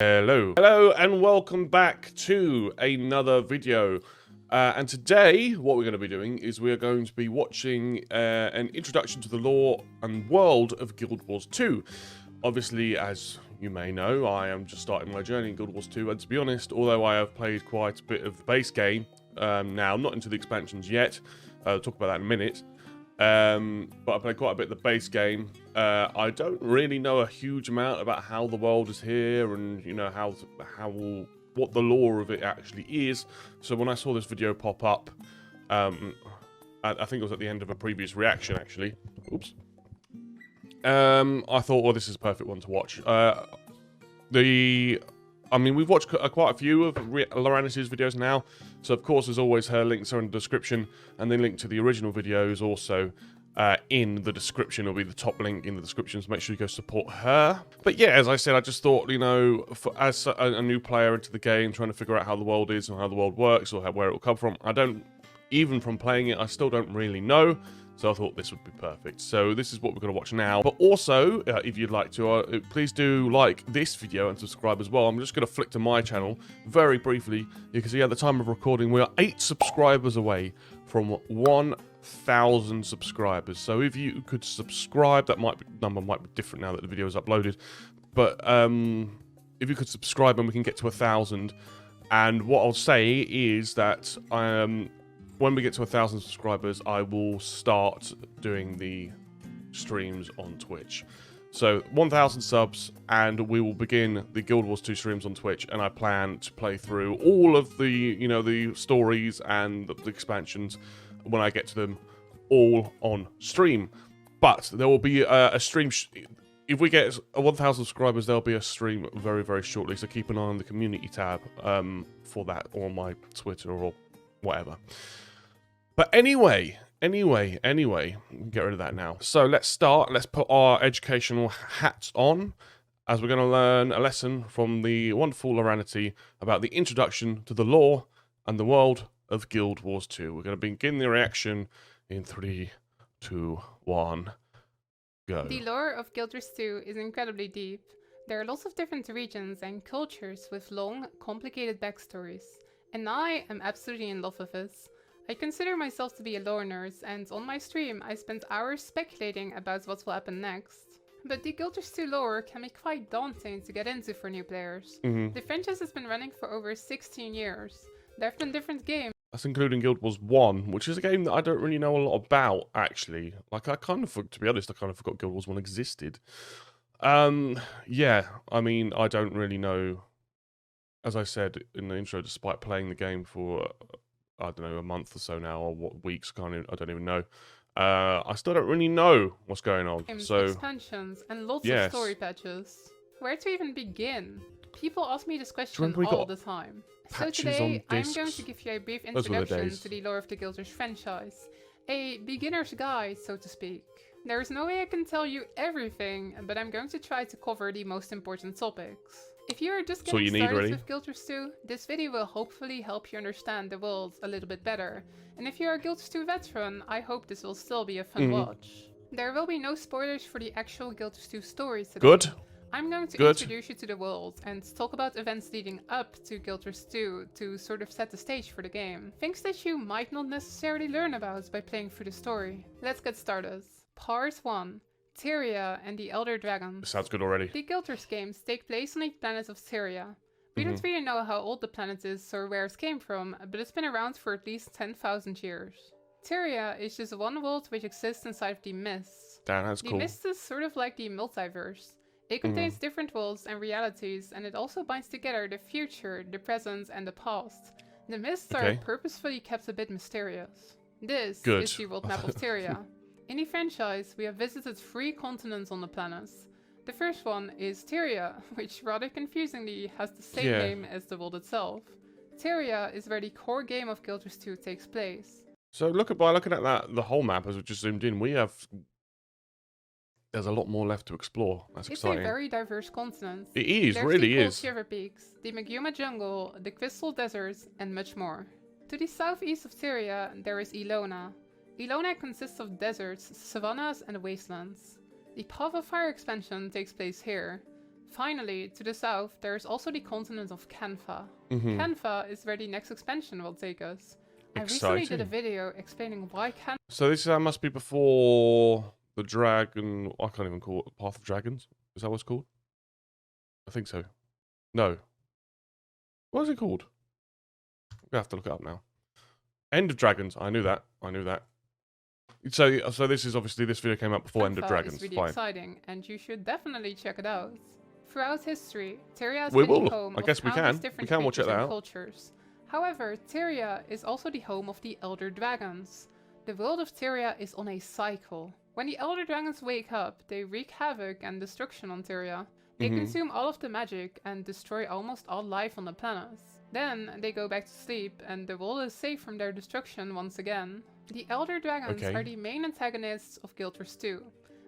Hello and welcome back to another video. And today what we're going to be doing is we're going to be watching an introduction to the lore and world of Guild Wars 2. Obviously, as you may know, I am just starting my journey in Guild Wars 2, and to be honest, although I have played quite a bit of the base game, now not into the expansions yet, I'll talk about that in a minute, but I played quite a bit of the base game. I don't really know a huge amount about how the world is here and, you know, what the lore of it actually is. So when I saw this video pop up, I think it was at the end of a previous reaction, actually. Oops. I thought, well, this is a perfect one to watch. I mean, we've watched quite a few of Laranity's videos now, so of course, as always, her links are in the description, and the link to the original video is also in the description. It'll be the top link in the description, so make sure you go support her. But yeah, as I said, I just thought, you know, as a new player into the game, trying to figure out how the world is and how the world works, or where it will come from, even from playing it, I still don't really know. So I thought this would be perfect. So this is what we're going to watch now. But also, if you'd like to, please do like this video and subscribe as well. I'm just going to flick to my channel very briefly. You can see at the time of recording, we are 8 subscribers away from 1,000 subscribers. So if you could subscribe, number might be different now that the video is uploaded. But if you could subscribe and we can get to 1,000. And what I'll say is that when we get to 1,000 subscribers, I will start doing the streams on Twitch. So 1,000 subs, and we will begin the Guild Wars 2 streams on Twitch. And I plan to play through all of the, you know, the stories and the expansions when I get to them, all on stream. But there will be a stream. If we get 1,000 subscribers, there'll be a stream very, very shortly. So keep an eye on the community tab for that, or on my Twitter or whatever. But anyway, get rid of that now. So let's start. Let's put our educational hats on, as we're going to learn a lesson from the wonderful Laranity about the introduction to the lore and the world of Guild Wars 2. We're going to begin the reaction in 3, 2, 1, go. The lore of Guild Wars 2 is incredibly deep. There are lots of different regions and cultures with long, complicated backstories, and I am absolutely in love with this. I consider myself to be a lore nerd, and on my stream I spend hours speculating about what will happen next. But the Guild Wars 2 lore can be quite daunting to get into for new players. The franchise has been running for over 16 years. There have been different games. That's including Guild Wars 1, which is a game that I don't really know a lot about, actually. Like, to be honest, I kind of forgot Guild Wars 1 existed. Yeah, I mean, I don't really know. As I said in the intro, despite playing the game for I don't know, a month or so now, or what weeks, I don't even know. I still don't really know what's going on. So expansions and lots of story patches. Where to even begin? People ask me this question all the time. So today, I'm going to give you a brief introduction to the lore of the Guild Wars franchise. A beginner's guide, so to speak. There is no way I can tell you everything, but I'm going to try to cover the most important topics. If you are just getting started with Guild Wars 2, this video will hopefully help you understand the world a little bit better. And if you are a Guild Wars 2 veteran, I hope this will still be a fun watch. There will be no spoilers for the actual Guild Wars 2 stories today. Good. I'm going to introduce you to the world and talk about events leading up to Guild Wars 2 to sort of set the stage for the game. Things that you might not necessarily learn about by playing through the story. Let's get started. Part 1. Tyria and the Elder Dragons. Sounds good already. The Guild Wars games take place on the planet of Tyria. We don't really know how old the planet is or where it came from, but it's been around for at least 10,000 years. Tyria is just one world which exists inside of the Mist. Damn, that's cool. The Mist is sort of like the multiverse. It contains different worlds and realities, and it also binds together the future, the present, and the past. The Mists are purposefully kept a bit mysterious. This is the world map of Tyria. In the franchise, we have visited 3 continents on the planet. The first one is Tyria, which rather confusingly has the same name as the world itself. Tyria is where the core game of Guild Wars 2 takes place. So by looking at that, the whole map as we just zoomed in, there's a lot more left to explore. That's exciting. It's a very diverse continent. It is, really is. There's the Shiver Peaks, the Magyuma Jungle, the Crystal Deserts, and much more. To the southeast of Tyria, there is Ilona. Ilona consists of deserts, savannas, and wastelands. The Path of Fire expansion takes place here. Finally, to the south, there is also the continent of Canfa. Canfa is where the next expansion will take us. I recently did a video explaining why Canfa... So this must be before the dragon... I can't even call it Path of Dragons. Is that what it's called? I think so. No. What is it called? We have to look it up now. End of Dragons. I knew that. So this is obviously, this video came out before End of Dragons. It's really exciting, and you should definitely check it out. Throughout history, Tyria has been the home of countless different creatures and cultures. However, Tyria is also the home of the Elder Dragons. The world of Tyria is on a cycle. When the Elder Dragons wake up, they wreak havoc and destruction on Tyria. They consume all of the magic and destroy almost all life on the planet. Then they go back to sleep, and the world is safe from their destruction once again. The Elder Dragons are the main antagonists of Guild Wars 2.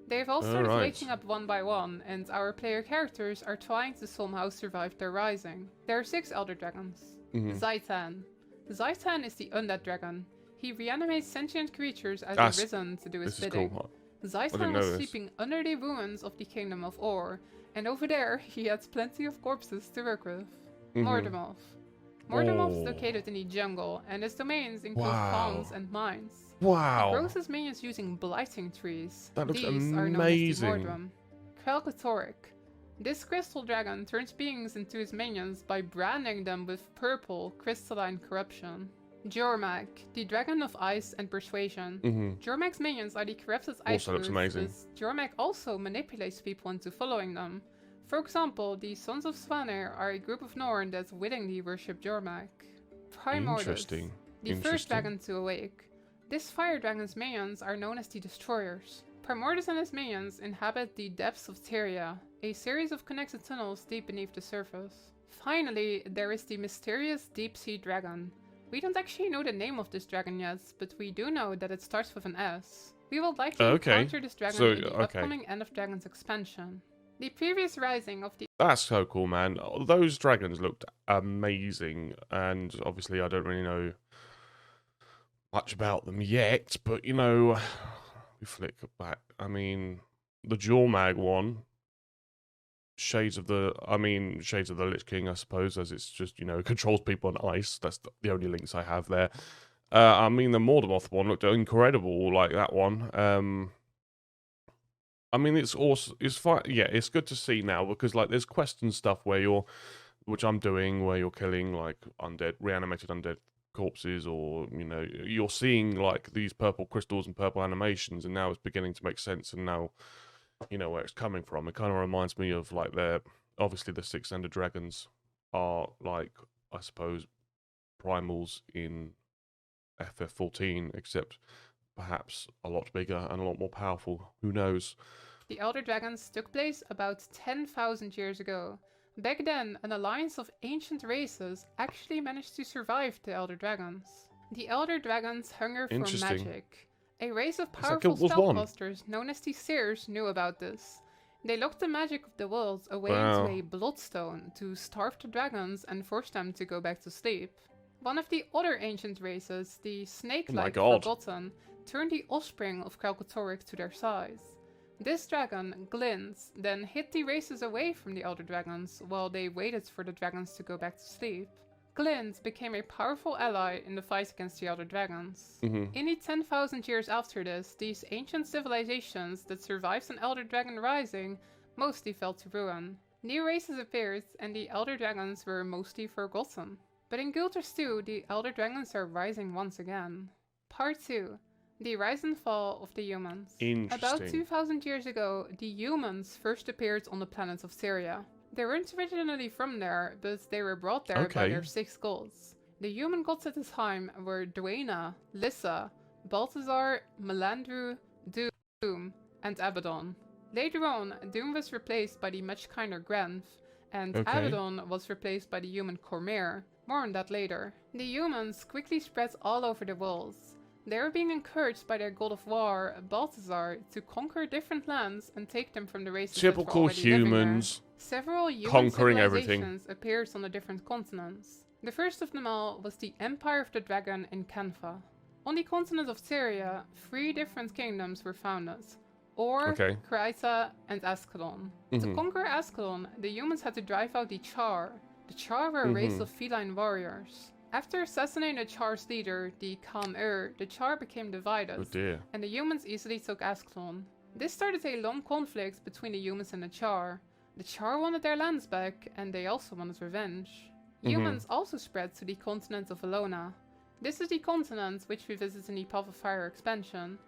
They've all started waking up one by one, and our player characters are trying to somehow survive their rising. There are 6 Elder Dragons. Zaitan. Zaitan is the undead dragon. He reanimates sentient creatures as they've risen to do his bidding. Cool. Zaitan was sleeping under the ruins of the Kingdom of Or, and over there he had plenty of corpses to work with. Mortemov. Mortemov is located in the jungle, and his domains include ponds and mines. Wow. He grows his minions using blighting trees. That looks These amazing. are known as the Mordrum. Kralkatoric. This crystal dragon turns beings into his minions by branding them with purple, crystalline corruption. Jormak, the dragon of ice and persuasion. Jormak's minions are the corrupted ice looks amazing. Jormak also manipulates people into following them. For example, the Sons of Svanir are a group of Norn that wittingly worship Jormak. Primordus, the first dragon to awake. This fire dragon's minions are known as the Destroyers. Primordus and his minions inhabit the depths of Tyria, a series of connected tunnels deep beneath the surface. Finally, there is the mysterious deep sea dragon. We don't actually know the name of this dragon yet, but we do know that it starts with an S. We will likely encounter this dragon in the upcoming End of Dragons expansion. The previous rising of the... That's so cool, man. Those dragons looked amazing, and obviously I don't really know much about them yet, but you know, we flick back. I mean, the Jormag one, Shades of the Lich King, I suppose, as it's just, you know, controls people on ice. That's the only links I have there. I mean, the Mordemoth one looked incredible, like that one. I mean, it's awesome. It's fine. Yeah, it's good to see now because, like, there's quest and stuff where you're, which I'm doing, where you're killing like reanimated undead corpses, or you know, you're seeing like these purple crystals and purple animations, and now it's beginning to make sense. And now, you know where it's coming from. It kind of reminds me of like obviously the 6 Ender Dragons are like, I suppose, primals in FF14, except perhaps a lot bigger and a lot more powerful. Who knows? The Elder Dragons took place about 10,000 years ago. Back then, an alliance of ancient races actually managed to survive the Elder Dragons. The Elder Dragons hunger for magic. A race of powerful spellcasters known as the Seers knew about this. They locked the magic of the world away into a bloodstone to starve the dragons and force them to go back to sleep. One of the other ancient races, the snake-like Forgotten, turned the offspring of Kralkatoric to their size. This dragon, Glint, then hid the races away from the Elder Dragons while they waited for the dragons to go back to sleep. Glint became a powerful ally in the fight against the Elder Dragons. In the 10,000 years after this, these ancient civilizations that survived an Elder Dragon rising mostly fell to ruin. New races appeared and the Elder Dragons were mostly forgotten. But in Guild Wars 2, the Elder Dragons are rising once again. Part 2. The Rise and Fall of the Humans. About 2,000 years ago, the humans first appeared on the planet of Tyria. They weren't originally from there, but they were brought there by their 6 gods. The human gods at the time were Duena, Lissa, Balthazar, Melandru, Doom, and Abaddon. Later on, Doom was replaced by the much kinder Grenth, and Abaddon was replaced by the human Cormyr. More on that later. The humans quickly spread all over the world. They were being encouraged by their god of war, Balthazar, to conquer different lands and take them from the races typical that were already humans. Several human conquering civilizations appeared on the different continents. The first of them all was the Empire of the Dragon in Canfa. On the continent of Tyria, 3 different kingdoms were founded. Or, Chrysa, and Ascalon. To conquer Ascalon, the humans had to drive out the Char. The Char were a race of feline warriors. After assassinating the Char's leader, the Khan-Er, the Char became divided, and the humans easily took Ascalon. This started a long conflict between the humans and the Char. The Char wanted their lands back, and they also wanted revenge. Humans also spread to the continent of Alona. This is the continent which we visit in the Path of Fire expansion.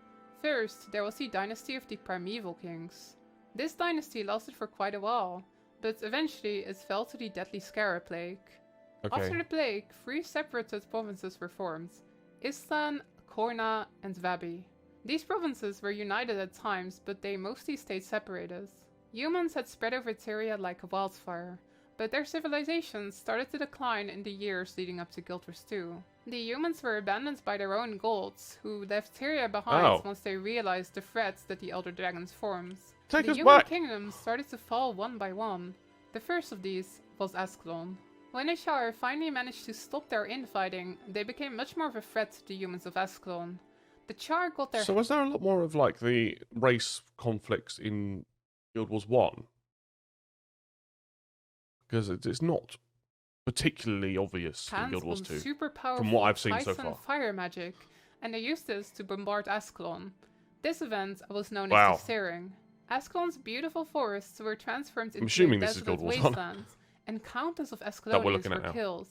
First, there was the dynasty of the Primeval Kings. This dynasty lasted for quite a while, but eventually it fell to the deadly Scarab Plague. After the plague, 3 separated provinces were formed: Islan, Korna, and Vabi. These provinces were united at times, but they mostly stayed separated. Humans had spread over Tyria like a wildfire, but their civilizations started to decline in the years leading up to Guild Wars 2. The humans were abandoned by their own gods, who left Tyria behind once they realized the threats that the Elder Dragons formed. The human kingdoms started to fall one by one. The first of these was Ascalon. When the Char finally managed to stop their infighting, they became much more of a threat to the humans of Ascalon. The Char got their... So was there a lot more of like the race conflicts in Guild Wars 1? Because it's not particularly obvious in Guild Wars 2, super powerful from what I've seen so far. Fire magic, and they used this to bombard Ascalon. This event was known as the Searing. Ascalon's beautiful forests were transformed into a desolate wasteland, and countless of Ascalonians were killed.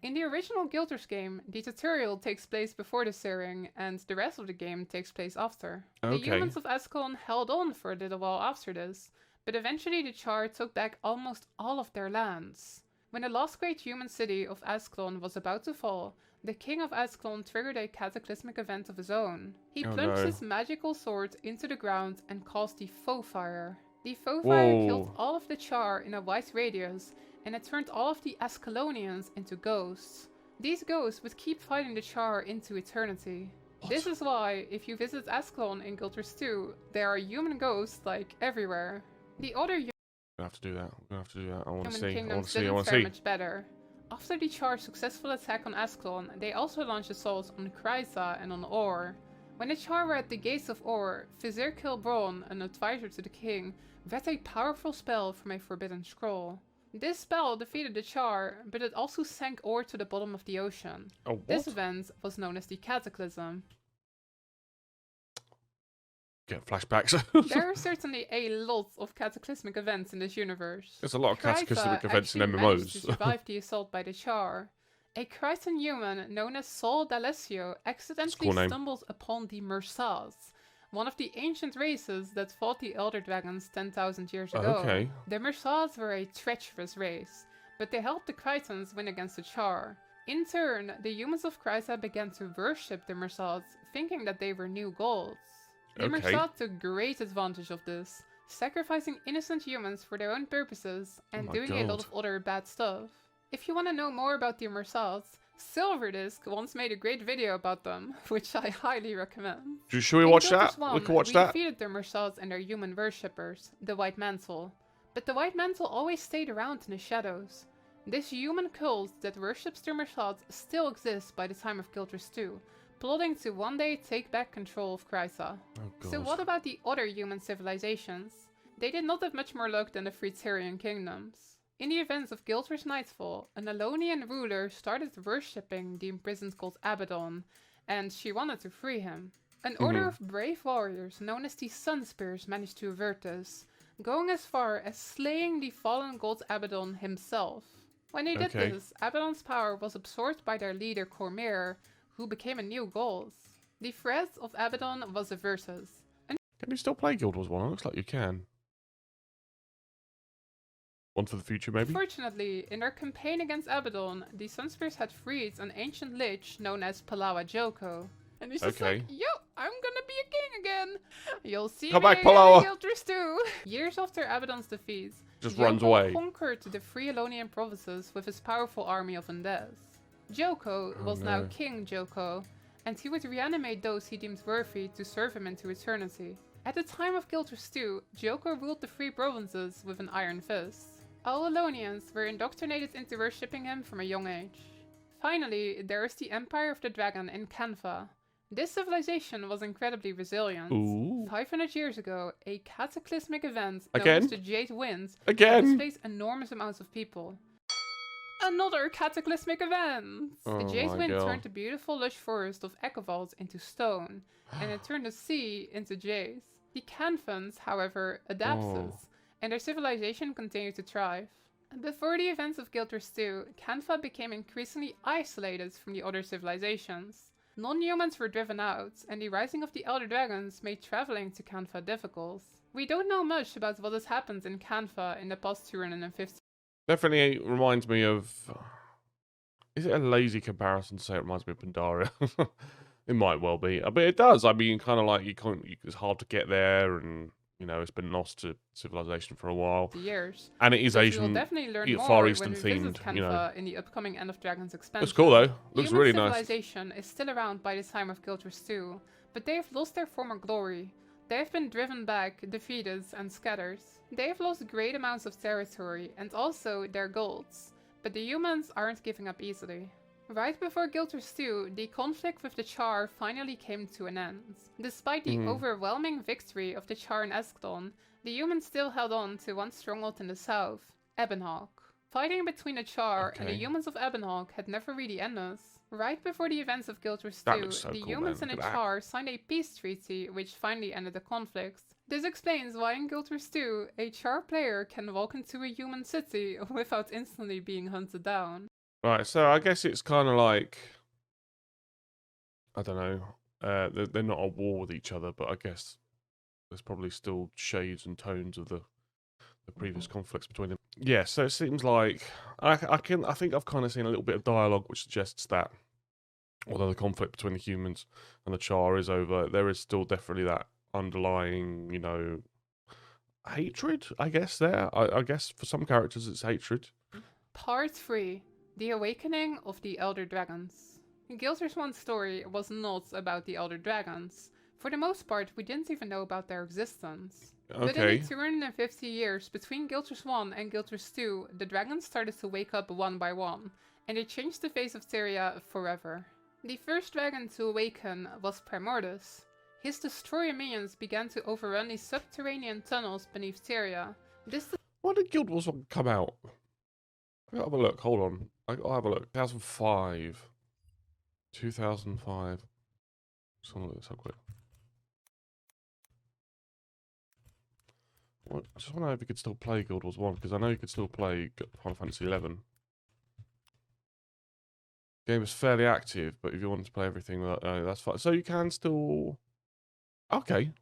In the original Guild Wars game, the tutorial takes place before the Searing, and the rest of the game takes place after. The humans of Ascalon held on for a little while after this, but eventually the Char took back almost all of their lands. When the last great human city of Ascalon was about to fall, the king of Ascalon triggered a cataclysmic event of his own. He plunged his magical sword into the ground and caused the Foe Fire. The Foe Fire killed all of the Char in a wide radius, and it turned all of the Ascalonians into ghosts. These ghosts would keep fighting the Char into eternity. This is why, if you visit Ascalon in Guild Wars 2, there are human ghosts like everywhere. The other I'm gonna have to do that. I'm gonna have to do that. I want to see. Kingdoms didn't fare much better. After the Char's successful attack on Ascalon, they also launched assaults on Chrysa and on Or. When the Char were at the gates of Or, Vizier Kilbron, an advisor to the king, read a powerful spell from a forbidden scroll. This spell defeated the Char, but it also sank Or to the bottom of the ocean. This event was known as the Cataclysm. Get flashbacks. There are certainly a lot of cataclysmic events in this universe. There's a lot of cataclysmic events in MMOs. To survive the assault by the Char. A Chrysan human known as Sol D'Alessio accidentally stumbles upon the Mursas, one of the ancient races that fought the Elder Dragons 10,000 years ago. The Mursas were a treacherous race, but they helped the Chrytans win against the Char. In turn, the humans of Chrysa began to worship the Mursas, thinking that they were new gods. The Mursas took great advantage of this, sacrificing innocent humans for their own purposes and doing a lot of other bad stuff. If you want to know more about the Mursas, Silverdisk once made a great video about them, which I highly recommend. Should we watch that? We can watch that. We defeated the Mursas and their human worshippers, the White Mantle. But the White Mantle always stayed around in the shadows. This human cult that worships the Mursas still exists by the time of Guild Wars 2, plotting to one day take back control of Chrysa. So what about the other human civilizations? They did not have much more luck than the three Tyrian kingdoms. In the events of Guild Wars Nightfall, an Alonian ruler started worshipping the imprisoned god Abaddon, and she wanted to free him. An order of brave warriors known as the Sunspears managed to avert this, going as far as slaying the fallen god Abaddon himself. When they did this, Abaddon's power was absorbed by their leader Cormyr, who became a new god. The threat of Abaddon was a versus. Can you still play Guild Wars 1? It looks like you can. One for the future, maybe? Unfortunately, in their campaign against Abaddon, the Sunspears had freed an ancient lich known as Palawa Joko. And he's just like, yo, I'm gonna be a king again. You'll see me again in Guild Wars 2. Years after Abaddon's defeat, just runs away. Conquered the three Alonian provinces with his powerful army of undead. Joko was now King Joko, and he would reanimate those he deemed worthy to serve him into eternity. At the time of Guild Wars 2, Joko ruled the three provinces with an iron fist. All Alonians were indoctrinated into worshipping him from a young age. Finally, there is the Empire of the Dragon in Canva. This civilization was incredibly resilient. Ooh. 500 years ago, a cataclysmic event known Again? as the Jade Wind Again? displaced enormous amounts of people. Another cataclysmic event! Oh The Jade Wind God. turned the beautiful lush forest of Ecovald into stone, and it turned the sea into jades. The Canfans, however, adapted, and their civilization continued to thrive. Before the events of Guild Wars 2, Canfa became increasingly isolated from the other civilizations. Non-humans were driven out, and the rising of the Elder Dragons made traveling to Canfa difficult. We don't know much about what has happened in Canfa in the past 250. Definitely reminds me of... Is it a lazy comparison to say it reminds me of Pandaria? It might well be. But it does. I mean, kind of like it's hard to get there, and, you know, it's been lost to civilization for a while. Years. And it is Asian, definitely learn Far Eastern when we visit themed, Canfa, you know. In the upcoming End of Dragons expansion. It's cool though. Looks Human really nice. civilization is still around by the time of Guild Wars 2, but they have lost their former glory. They have been driven back, defeated, and scattered. They have lost great amounts of territory and also their golds, but the humans aren't giving up easily. Right before Guild Wars 2, the conflict with the Char finally came to an end. Despite the overwhelming victory of the Char in Esclon, the humans still held on to one stronghold in the south, Ebonhawk. Fighting between the Char and the humans of Ebonhawk had never really ended. Right before the events of Guild Wars 2, the humans and the Char signed a peace treaty which finally ended the conflict. This explains why in Guild Wars 2, a Char player can walk into a human city without instantly being hunted down. Right, so I guess it's kind of like... I don't know. They're not at war with each other, but I guess there's probably still shades and tones of the previous conflicts between them. Yeah, so it seems like I think I've kind of seen a little bit of dialogue which suggests that although the conflict between the humans and the Char is over, there is still definitely that underlying, you know, hatred, I guess, there. I guess for some characters it's hatred. Part 3. The Awakening of the Elder Dragons. Guild Wars 1's story was not about the Elder Dragons. For the most part, we didn't even know about their existence. But in the 250 years between Guild Wars 1 and Guild Wars 2, the dragons started to wake up one by one, and they changed the face of Tyria forever. The first dragon to awaken was Primordus. His destroyer minions began to overrun the subterranean tunnels beneath Tyria. When did Guild Wars 1 come out? I gotta have a look, hold on. I'll have a look. 2005. 2005. Just want to look this up quick. What? I just want to know if you could still play Guild Wars 1, because I know you could still play Final Fantasy 11. Game is fairly active, but if you want to play everything, that's fine. So you can still... Okay.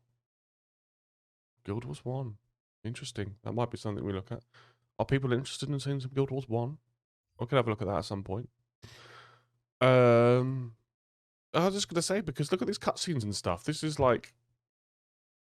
Guild Wars 1. Interesting. That might be something we look at. Are people interested in seeing some Guild Wars 1? I could have a look at that at some point. I was just going to say, because look at these cutscenes and stuff. This is like...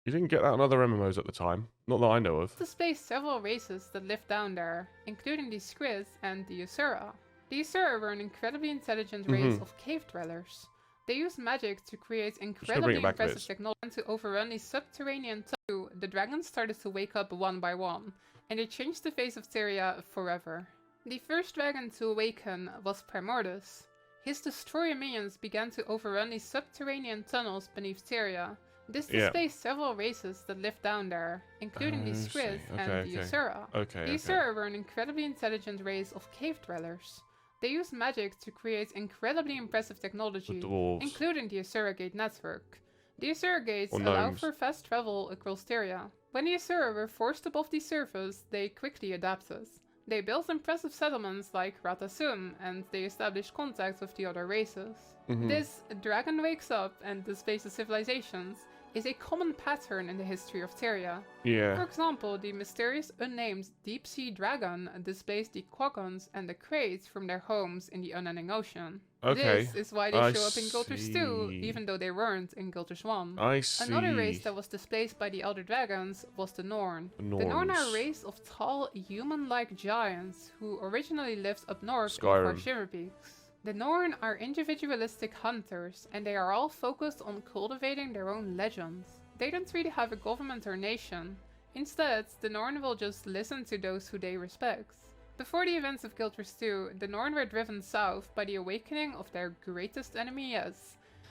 You didn't get that on other MMOs at the time. Not that I know of. Displays several races that lived down there, including the Skriz and the Usura. The Usura were an incredibly intelligent race of cave dwellers. They used magic to create incredibly impressive technology to overrun the subterranean tunnel. The dragons started to wake up one by one, and they changed the face of Tyria forever. The first dragon to awaken was Primordus. His destroyer minions began to overrun the subterranean tunnels beneath Tyria. This displays several races that lived down there, including the Skriz and the Usura. The Usura were an incredibly intelligent race of cave dwellers. They used magic to create incredibly impressive technology, including the Usura Gate network. The Usura Gates allow for fast travel across Tyria. When the Usura were forced above the surface, they quickly adapted. They built impressive settlements like Ratasum, and they established contact with the other races. This dragon wakes up and displaces civilizations is a common pattern in the history of Tyria. For example, the mysterious unnamed deep-sea dragon displaced the Quagons and the Kraits from their homes in the unending ocean. This is why they show up in Guild Wars 2, even though they weren't in Guild Wars 1. Another race that was displaced by the Elder Dragons was the Norn. The Norn are a race of tall, human-like giants who originally lived up north in far Shimmer Peaks. The Norn are individualistic hunters, and they are all focused on cultivating their own legends. They don't really have a government or nation. Instead, the Norn will just listen to those who they respect. Before the events of Guild Wars 2, the Norn were driven south by the awakening of their greatest enemy yet,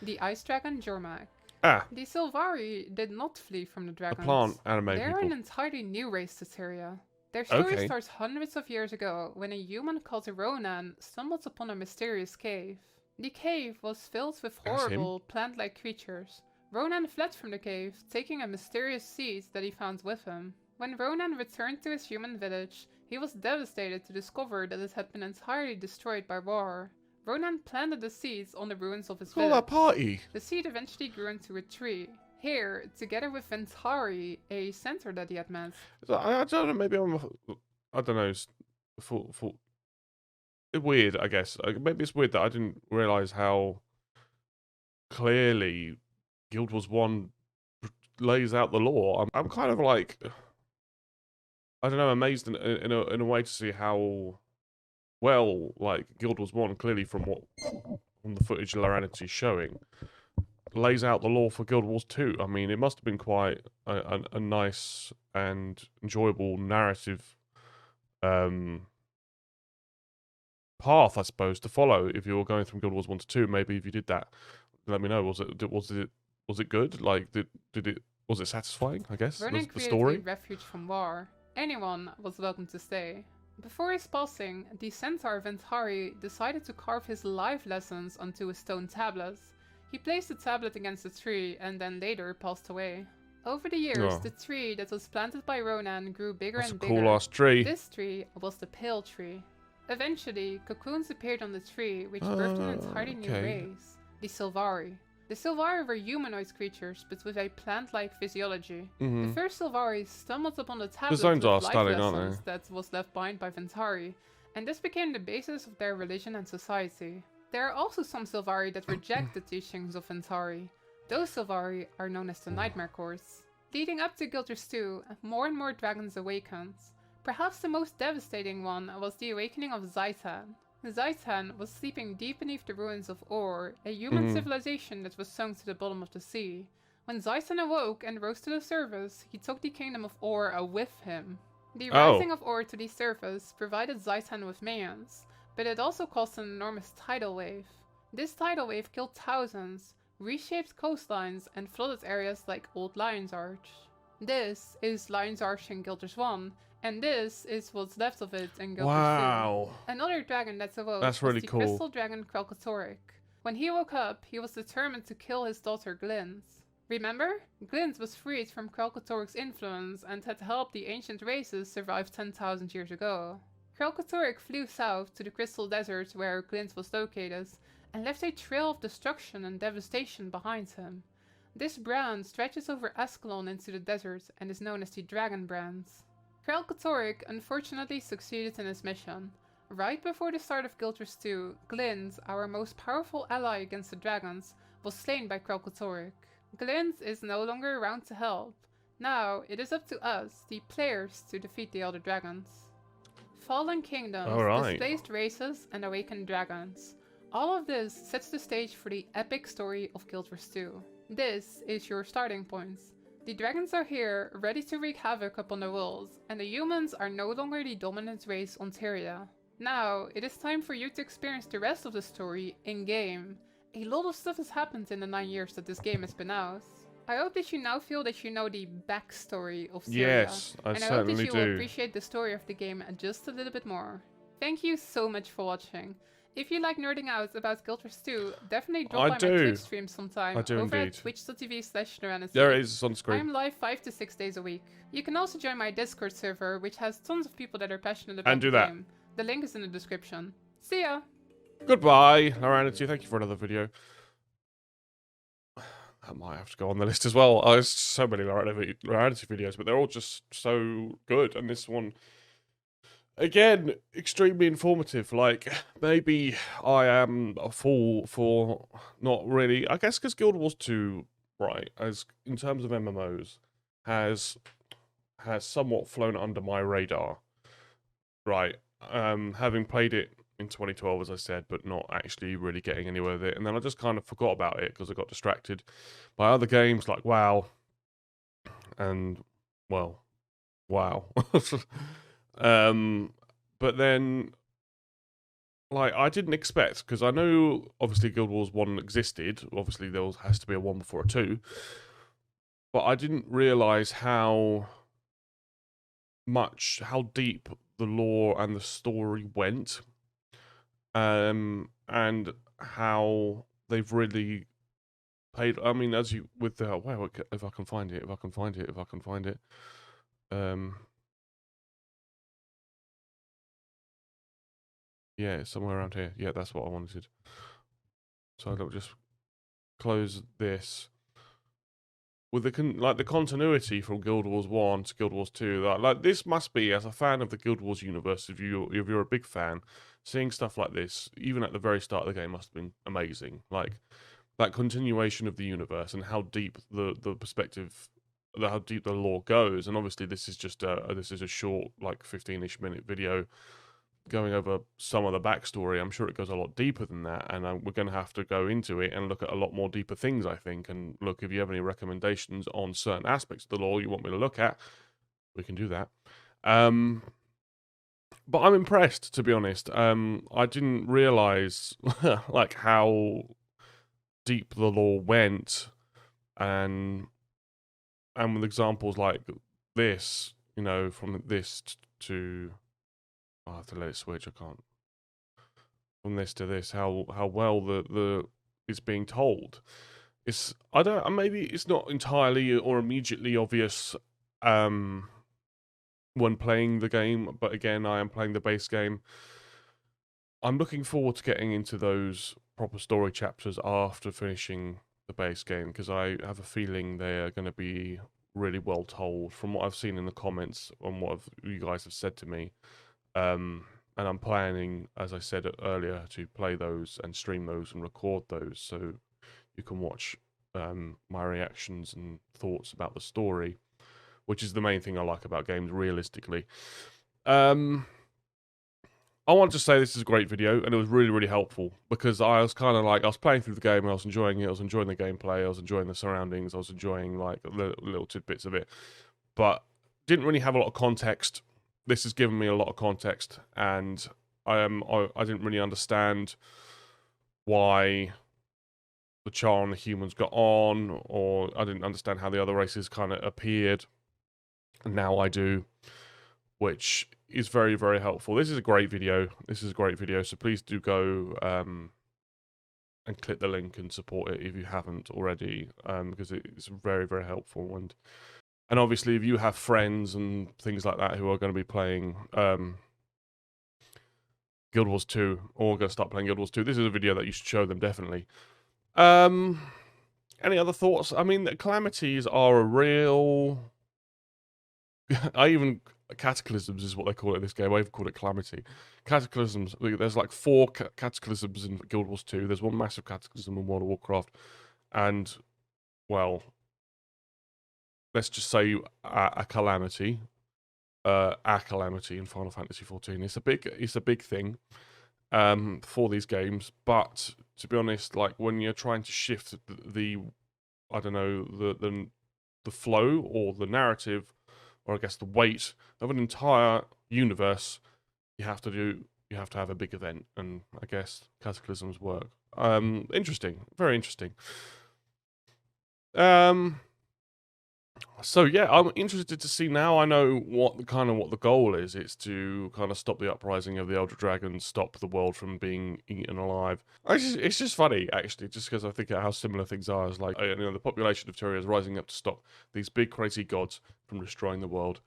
The ice dragon Jormak. Ah. The Sylvari did not flee from the dragons. The plant anime They're people. an entirely new race to Tyria. Their story starts hundreds of years ago when a human called Ronan stumbles upon a mysterious cave. The cave was filled with horrible plant-like creatures. Ronan fled from the cave, taking a mysterious seed that he found with him. When Ronan returned to his human village, he was devastated to discover that it had been entirely destroyed by war. Ronan planted the seeds on the ruins of his village. That party. The seed eventually grew into a tree. Here, together with Ventari, a centaur that he had met. I don't know, maybe I don't know, it's weird, I guess. Maybe it's weird that I didn't realise how clearly Guild Wars 1 lays out the lore. I'm kind of like, I don't know, amazed in a way to see how well, like, Guild Wars 1, clearly from the footage Laranity is showing, lays out the lore for Guild Wars 2. I mean, it must have been quite a nice and enjoyable narrative path, I suppose, to follow if you were going from Guild Wars 1 to 2. Maybe if you did that, let me know. Was it good? Like, was it satisfying? I guess Vernon the story. A refuge from war. Anyone was welcome to stay. Before his passing, the centaur Ventari decided to carve his life lessons onto a stone tablet. He placed the tablet against a tree and then later passed away. Over the years, the tree that was planted by Ronan grew bigger and bigger. That's a cool-ass tree. This tree was the Pale Tree. Eventually, cocoons appeared on the tree, which birthed an entirely new race, the Sylvari. The Sylvari were humanoid creatures, but with a plant-like physiology. The first Sylvari stumbled upon the tablet with life lessons that was left behind by Ventari, and this became the basis of their religion and society. There are also some Sylvari that reject the teachings of Ventari. Those Sylvari are known as the Nightmare Course. Leading up to Guild Wars 2, more and more dragons awakened. Perhaps the most devastating one was the awakening of Zaitan. Zaitan was sleeping deep beneath the ruins of Or, a human civilization that was sunk to the bottom of the sea. When Zaitan awoke and rose to the surface, he took the kingdom of Or with him. The rising of Or to the surface provided Zaitan with minions, but it also caused an enormous tidal wave. This tidal wave killed thousands, reshaped coastlines, and flooded areas like Old Lion's Arch. This is Lion's Arch in Guild Wars 1, and this is what's left of it in Guild Wars 2. Another dragon that awoke was the crystal dragon Kralkatoric. When he woke up, he was determined to kill his daughter Glint. Remember? Glint was freed from Kralkatoric's influence and had helped the ancient races survive 10,000 years ago. Kralkatoric flew south to the Crystal Desert where Glint was located, and left a trail of destruction and devastation behind him. This brand stretches over Ascalon into the desert and is known as the Dragon Brand. Kralkatoric unfortunately succeeded in his mission. Right before the start of Guild Wars 2, Glint, our most powerful ally against the dragons, was slain by Kralkatoric. Glint is no longer around to help. Now, it is up to us, the players, to defeat the other dragons. Fallen kingdoms, displaced races, and awakened dragons. All of this sets the stage for the epic story of Guild Wars 2. This is your starting point. The dragons are here, ready to wreak havoc upon the world, and the humans are no longer the dominant race on Tyria. Now, it is time for you to experience the rest of the story in-game. A lot of stuff has happened in the 9 years that this game has been out. I hope that you now feel that you know the backstory of Tyria. Yes, I certainly do. And I hope that you will appreciate the story of the game just a little bit more. Thank you so much for watching. If you like nerding out about Guild Wars 2, definitely drop by my Twitch stream sometime over at twitch.tv/Laranity. There it is on screen. I'm live 5 to 6 days a week. You can also join my Discord server, which has tons of people that are passionate about the game. The link is in the description. See ya! Goodbye, Laranity. Thank you for another video. That might have to go on the list as well. There's so many Laranity videos, but they're all just so good. And this one, again, extremely informative. Like, maybe I am a fool for not really... I guess because Guild Wars 2, right, as in terms of MMOs, has somewhat flown under my radar. Right. Having played it in 2012, as I said, but not actually really getting anywhere with it. And then I just kind of forgot about it because I got distracted by other games like WoW. And, well, WoW. But then like, I didn't expect, because I know, obviously, Guild Wars 1 existed. Obviously, there has to be a 1 before a 2. But I didn't realise how deep the lore and the story went. And how they've really played. I mean, as you, with the, wow, if I can find it. Yeah, somewhere around here. Yeah, that's what I wanted. So I'll just close this. With the continuity from Guild Wars 1 to Guild Wars 2, like this must be, as a fan of the Guild Wars universe, if you're a big fan, seeing stuff like this, even at the very start of the game, must have been amazing. Like that continuation of the universe and how deep the perspective, how deep the lore goes. And obviously, this is just a short, like 15-ish minute video going over some of the backstory. I'm sure it goes a lot deeper than that, and we're going to have to go into it and look at a lot more deeper things, I think. And look, if you have any recommendations on certain aspects of the lore you want me to look at, we can do that. But I'm impressed, to be honest. I didn't realize like how deep the lore went, and with examples like this, you know, from this to, I have to let it switch. I can't. From this to this, how well the it's being told. It's, I don't, maybe it's not entirely or immediately obvious when playing the game, but again, I am playing the base game. I'm looking forward to getting into those proper story chapters after finishing the base game, because I have a feeling they are going to be really well told from what I've seen in the comments and what you guys have said to me. And I'm planning, as I said earlier, to play those and stream those and record those, so you can watch my reactions and thoughts about the story, which is the main thing I like about games, realistically. I want to say this is a great video, and it was really, really helpful, because I was kind of like, I was playing through the game and I was enjoying it, I was enjoying the gameplay, I was enjoying the surroundings, I was enjoying like little tidbits of it, but didn't really have a lot of context. This has given me a lot of context, and I didn't really understand why the Char and the humans got on, or I didn't understand how the other races kind of appeared. And now I do, which is very, very helpful. This is a great video. So please do go and click the link and support it if you haven't already, because it's very, very helpful. And obviously, if you have friends and things like that who are going to be playing Guild Wars 2, or going to start playing Guild Wars 2, this is a video that you should show them, definitely. Any other thoughts? I mean, the calamities are a real... Cataclysms is what they call it in this game. I even call it calamity. Cataclysms. There's like 4 cataclysms in Guild Wars 2. There's one massive cataclysm in World of Warcraft. And, well, let's just say a calamity. A calamity in Final Fantasy 14. It's a big thing for these games. But to be honest, like when you're trying to shift the I don't know, the flow or the narrative, or I guess the weight of an entire universe, you have to have a big event, and I guess cataclysms work. Interesting, very interesting. So yeah, I'm interested to see now. I know what the goal is. It's to kind of stop the uprising of the Elder Dragon, stop the world from being eaten alive. It's just funny, actually, just because I think how similar things are. As like, you know, the population of Tyria is rising up to stop these big crazy gods from destroying the world.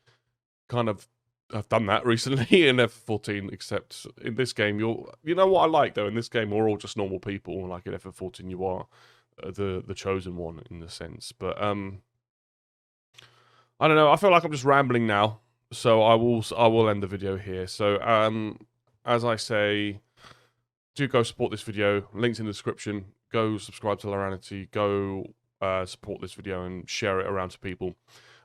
Kind of have done that recently in FF14, except in this game, you know what I like though. In this game, we're all just normal people. Like in FF14, you are the chosen one in the sense, but I don't know. I feel like I'm just rambling now, so I will end the video here. So, as I say, do go support this video. Links in the description. Go subscribe to Laranity. Go support this video and share it around to people.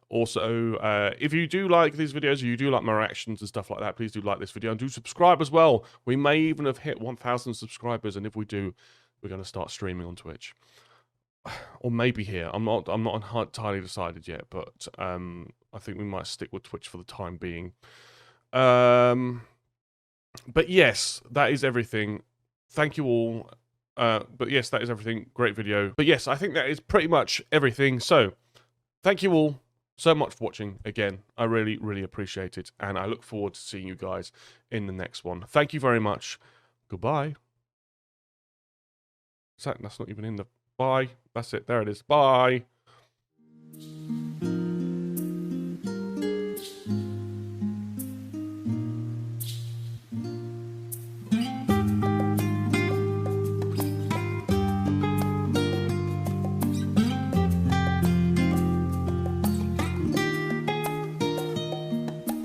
Also, if you do like these videos, or you do like my reactions and stuff like that, please do like this video and do subscribe as well. We may even have hit 1,000 subscribers, and if we do, we're going to start streaming on Twitch. Or maybe here. I'm not entirely decided yet, but I think we might stick with Twitch for the time being. But yes, that is everything. Thank you all. But yes, that is everything. Great video. But yes, I think that is pretty much everything. So, thank you all so much for watching again. I really, really appreciate it. And I look forward to seeing you guys in the next one. Thank you very much. Goodbye. That's not even in the... Bye. That's it. There it is. Bye.